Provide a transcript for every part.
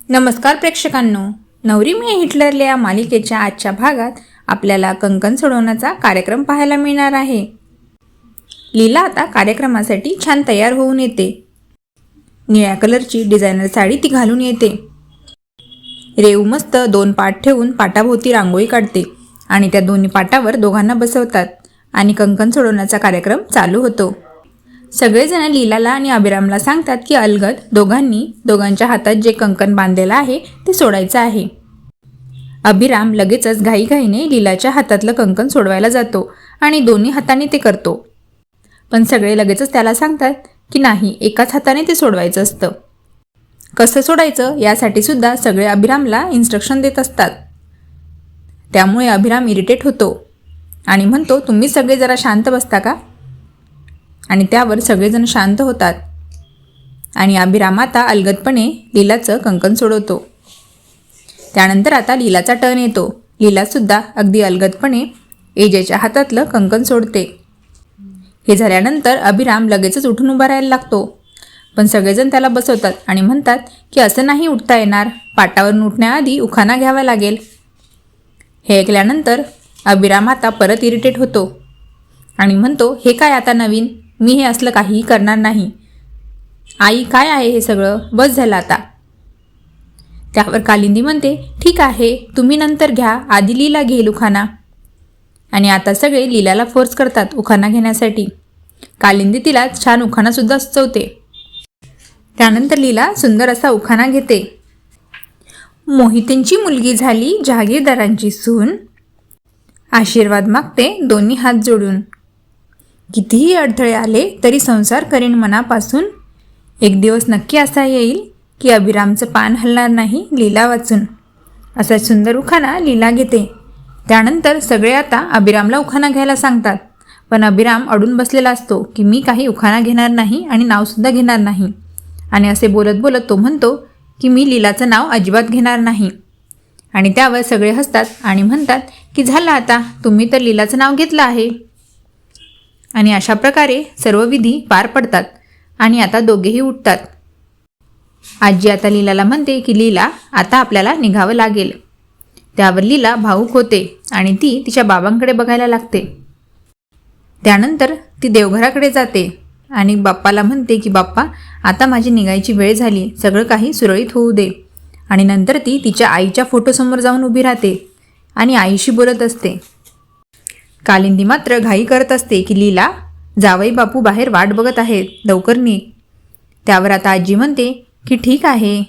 नमस्कार प्रेक्षकांनो, नवरी मिळे हिटलरले या मालिकेच्या आजच्या भागात आपल्याला कंकण सोडवण्याचा कार्यक्रम पाहायला मिळणार आहे। लीला आता कार्यक्रमासाठी छान तयार होऊन येते। निळ्या कलरची डिझायनर साडी ती घालून येते। रेऊ मस्त 2 पाट ठेवून पाटाभोवती रांगोळी काढते आणि त्या दोन्ही पाटावर दोघांना बसवतात आणि कंकण सोडवण्याचा कार्यक्रम चालू होतो। सगळेजण लीलाला आणि अभिरामला सांगतात की अलगद दोघांच्या हातात जे कंकण बांधलेलं आहे ते सोडायचं आहे। अभिराम लगेचच घाईघाईने लीलाच्या हातातलं कंकण सोडवायला जातो आणि दोन्ही हाताने ते करतो, पण सगळे लगेचच त्याला सांगतात की नाही, एकाच हाताने ते सोडवायचं असतं। कसं सोडायचं यासाठी सुद्धा सगळे अभिरामला इन्स्ट्रक्शन देत असतात। त्यामुळे अभिराम इरिटेट होतो आणि म्हणतो, तुम्ही सगळे जरा शांत बसता का? आणि त्यावर सगळेजण शांत होतात आणि अभिराम आता अलगदपणे लीलाचं कंकण सोडवतो। त्यानंतर आता लीलाचा टर्न येतो। लीलासुद्धा अगदी अलगदपणे एजेच्या हातातलं कंकण सोडते। हे झाल्यानंतर अभिराम लगेचच उठून उभा राहायला लागतो, पण सगळेजण त्याला बसवतात आणि म्हणतात की असं नाही उठता येणार, पाटावरून उठण्याआधी उखाणा घ्यावा लागेल। हे ऐकल्यानंतर अभिराम आता परत इरिटेट होतो आणि म्हणतो, हे काय आता नवीन? मी हे असलं काहीही करणार नाही। आई, काय आहे हे सगळं? बस झालं आता। त्यावर कालिंदी म्हणते, ठीक आहे, तुम्ही नंतर घ्या, आधी लीला घेईल उखाणा। आणि आता सगळे लीलाला फोर्स करतात उखाणा घेण्यासाठी। कालिंदी तिला छान उखाणासुद्धा सुचवते। त्यानंतर लीला सुंदर असा उखाणा घेते। मोहितींची मुलगी झाली जहागीरदारांची सून, आशीर्वाद मागते दोन्ही हात जोडून। कितीही अडथळे आले तरी संसार करीन मनापासून, एक दिवस नक्की असा येईल की अभिरामचं पान हलणार नाही लीला वाचून। असा सुंदर उखाणा लीला घेते। त्यानंतर सगळे आता अभिरामला उखाणा घ्यायला सांगतात, पण अभिराम अडून बसलेला असतो की मी काही उखाणा घेणार नाही आणि नावसुद्धा घेणार नाही। आणि असे बोलत बोलत तो म्हणतो की मी लीलाचं नाव अजिबात घेणार नाही। आणि त्यावर सगळे हसतात आणि म्हणतात की झालं आता, तुम्ही तर लीलाचं नाव घेतलं आहे। आणि अशा प्रकारे सर्व विधी पार पडतात आणि आता दोघेही उठतात। आजी आता लीलाला म्हणते की लीला, आता आपल्याला निघावं लागेल। त्यावर लीला भावूक होते आणि ती तिच्या बाबांकडे बघायला लागते। त्यानंतर ती देवघराकडे जाते आणि बाप्पाला म्हणते की बाप्पा, आता माझी निघायची वेळ झाली, सगळं काही सुरळीत होऊ दे। आणि नंतर ती तिच्या आईच्या फोटोसमोर जाऊन उभी राहते आणि आईशी बोलत असते। कालिंदी मात्र घाई करत असते की लीला, जावई बापू बाहेर वाट बघत आहेत, लवकर निघ। त्यावर आता आजी म्हणते की ठीक आहे,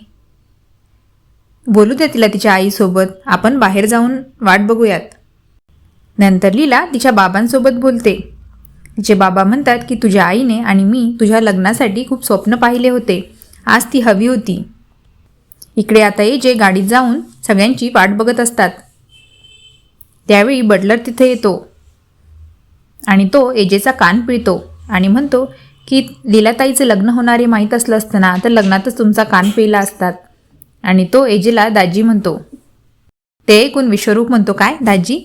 बोलू दे तिला तिच्या आईसोबत, आपण बाहेर जाऊन वाट बघूयात। नंतर लीला तिच्या बाबांसोबत बोलते। तिचे बाबा म्हणतात की तुझ्या आईने आणि मी तुझ्या लग्नासाठी खूप स्वप्न पाहिले होते, आज ती हवी होती। इकडे आता एजे गाडीत जाऊन सगळ्यांची वाट बघत असतात। त्यावेळी बटलर तिथे येतो आणि तो एजेचा कान पिळतो आणि म्हणतो की लीलाताईचं लग्न होणारे माहीत असलं असतं ना तर लग्नातच तुमचा कान पिळला असतात। आणि तो एजेला दाजी म्हणतो। ते ऐकून विश्वरूप म्हणतो, काय दाजी?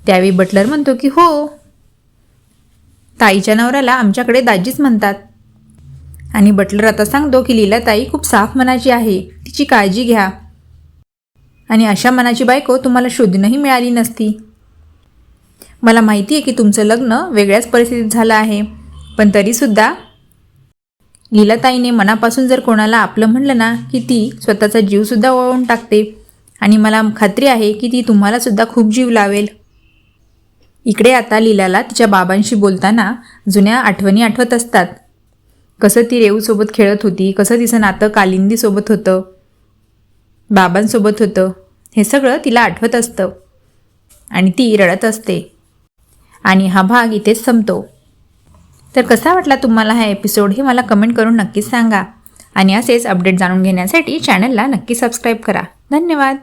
त्यावेळी बटलर म्हणतो की हो, ताईच्या नवऱ्याला आमच्याकडे दाजीच म्हणतात। आणि बटलर आता सांगतो की लीलाताई खूप साफ मनाची आहे, तिची काळजी घ्या आणि अशा मनाची बायको तुम्हाला शोधूनही मिळाली नसती। मला माहिती आहे की तुमचं लग्न वेगळ्याच परिस्थितीत झालं आहे, पण तरीसुद्धा लीलाताईने मनापासून जर कोणाला आपलं म्हणलं ना की ती स्वतःचा जीवसुद्धा ओवाळून टाकते आणि मला खात्री आहे की ती तुम्हालासुद्धा खूप जीव लावेल। इकडे आता लीलाला तिच्या बाबांशी बोलताना जुन्या आठवणी आठवत असतात। कसं ती रेऊसोबत खेळत होती, कसं तिचं नातं कालिंदीसोबत होतं, बाबांसोबत होतं, हे सगळं तिला आठवत असतं आणि ती रडत असते। आणि हा भाग इथेच संपतो। तर कसा वाटला तुम्हाला हा एपिसोड हे मला कमेंट करून नक्कीच सांगा आणि असेच अपडेट जाणून घेण्यासाठी चॅनलला नक्की सबस्क्राईब करा। धन्यवाद।